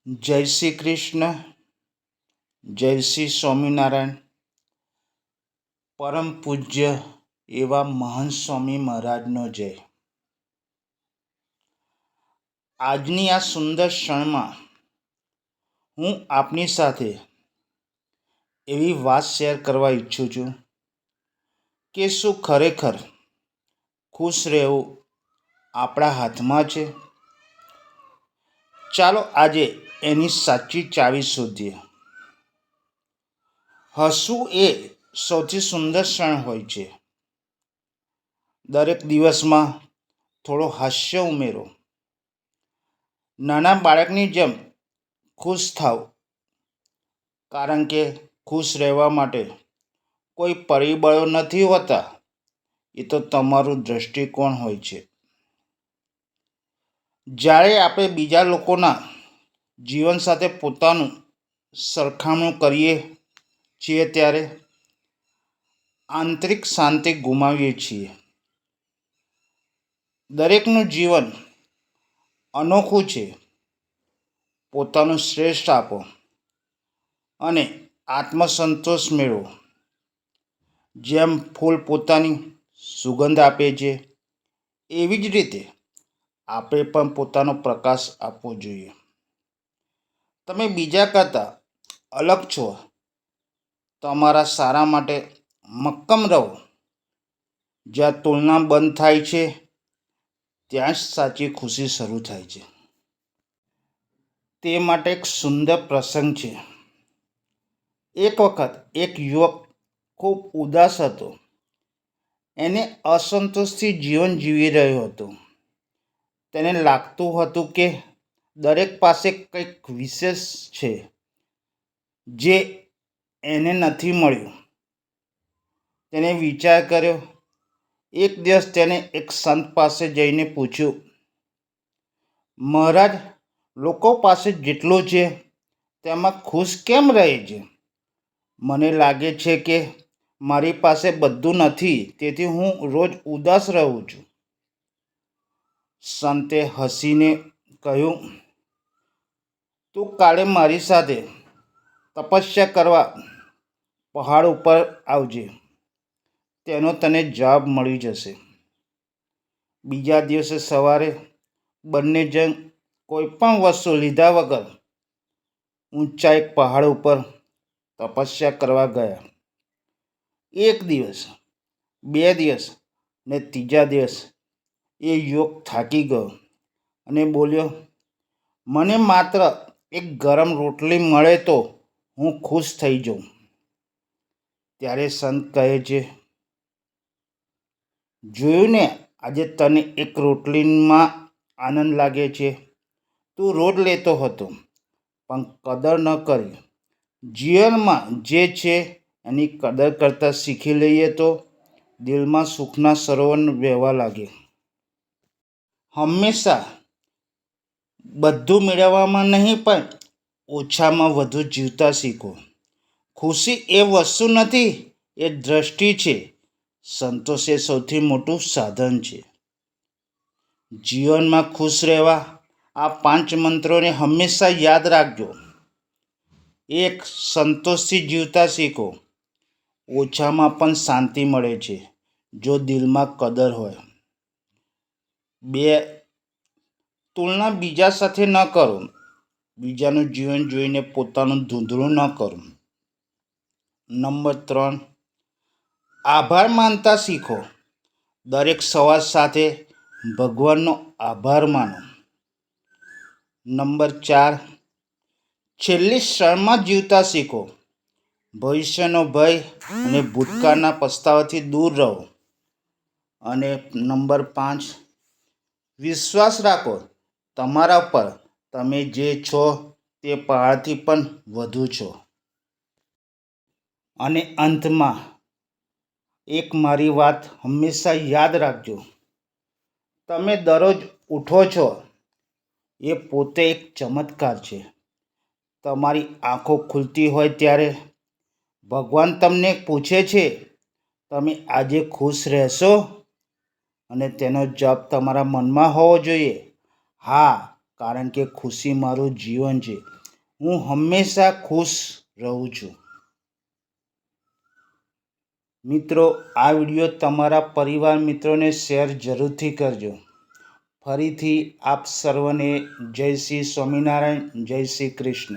જય શ્રી કૃષ્ણ. જય શ્રી સ્વામિનારાયણ. પરમ પૂજ્ય એવા મહંત સ્વામી મહારાજનો જય. આજની આ સુંદર ક્ષણમાં હું આપની સાથે એવી વાત શેર કરવા ઈચ્છું છું કે શું ખરેખર ખુશ રહેવું આપણા હાથમાં છે? ચાલો આજે એની સાચી ચાવી શોધીએ. હસવું એ સૌથી સુંદર ક્ષણ હોય છે. દરેક દિવસમાં થોડો હાસ્ય ઉમેરો. નાના બાળકની જેમ ખુશ થાવ, કારણ કે ખુશ રહેવા માટે કોઈ પરિબળો નથી હોતા, એ તો તમારું દૃષ્ટિકોણ હોય છે. જ્યારે આપણે બીજા લોકોના જીવન સાથે પોતાનું સરખામણી કરીએ છીએ ત્યારે આંતરિક શાંતિ ગુમાવીએ છીએ. દરેકનું જીવન અનોખું છે. પોતાનું શ્રેષ્ઠ આપો અને આત્મસંતોષ મેળવો. જેમ ફૂલ પોતાની સુગંધ આપે છે, એવી જ રીતે આપણે પણ પોતાનો પ્રકાશ આપવો જોઈએ. તમે બીજા કરતાં અલગ છો. તમારા સારા માટે મક્કમ રહો. જ્યાં તુલના બંધ થાય છે, ત્યાં જ સાચી ખુશી શરૂ થાય છે. તે માટે એક સુંદર પ્રસંગ છે. એક વખત એક યુવક ખૂબ ઉદાસ હતો. એને અસંતોષથી જીવન જીવી રહ્યો હતો. તેને લાગતું હતું કે દરેક પાસે કંઈક વિશેષ છે જે એને નથી મળ્યું. તેને વિચાર કર્યો. એક દિવસ તેને એક સંત પાસે જઈને પૂછ્યું, મહારાજ, લોકો પાસે જેટલું છે તેમાં ખુશ કેમ રહે છે? મને લાગે છે કે મારી પાસે બધું નથી, તેથી હું રોજ ઉદાસ રહું છું. સંતે હસીને કહ્યું, તું કાલે મારી સાથે તપસ્યા કરવા પહાડ ઉપર આવજે. તેનો તને જવાબ મળી જશે. બીજા દિવસે સવારે બંને જણ કોઈ પણ વસ્તુ લીધા વગર ઊંચા એક પહાડ ઉપર તપસ્યા કરવા ગયા. એક દિવસ, 2 દિવસ ને ત્રીજા દિવસ એ યુવક થાકી ગયો અને બોલ્યો, મને માત્ર એક ગરમ રોટલી મળે તો હું ખુશ થઈ જાઉં. ત્યારે સંત કહે છે, જોયું ને, આજે તને એક રોટલીમાં આનંદ લાગે છે. તું રોજ લેતો હતો પણ કદર ન કરી. જીવનમાં જે છે એની કદર કરતાં શીખી લઈએ તો દિલમાં સુખના સરોવર વહેવા લાગે. હંમેશા બધું મેળવવામાં નહીં, પણ ઓછામાં વધુ જીવતા શીખો. ખુશી એ વસ્તુ નથી, એ દ્રષ્ટિ છે. સંતોષ એ સૌથી મોટું સાધન છે. જીવનમાં ખુશ રહેવા આ 5 મંત્રોને હંમેશા યાદ રાખજો. 1. સંતોષથી જીવતા શીખો. ઓછામાં પણ શાંતિ મળે છે જો દિલમાં કદર હોય. 2. તુલના બીજા સાથે ન કરો. બીજાનું જીવન જોઈને પોતાનું ધૂંધળું ન કરો. નંબર 3. આભાર માનતા શીખો. દરેક સવાર સાથે ભગવાનનો આભાર માનો. નંબર 4. છેલ્લી ક્ષણમાં જીવતા શીખો. ભવિષ્યનો ભય અને ભૂતકાળના પસ્તાવાથી દૂર રહો. અને નંબર 5. વિશ્વાસ રાખો તમારા પર. તમે જે છો તે પહાડથી પણ વધુ છો. અને અંતમાં એક મારી વાત હંમેશા યાદ રાખજો. તમે દરરોજ ઉઠો છો એ પોતે એક ચમત્કાર છે. તમારી આંખો ખુલતી હોય ત્યારે ભગવાન તમને પૂછે છે, તમે આજે ખુશ રહેશો? અને તેનો જવાબ તમારા મનમાં હોવો જોઈએ, હા, કારણ કે ખુશી મારું જીવન છે. હું હંમેશા ખુશ રહું છું. મિત્રો, આ વિડીયો તમારા પરિવાર મિત્રોને શેર જરૂરથી કરજો. ફરીથી આપ સર્વને જય શ્રી સ્વામિનારાયણ, જય શ્રી કૃષ્ણ.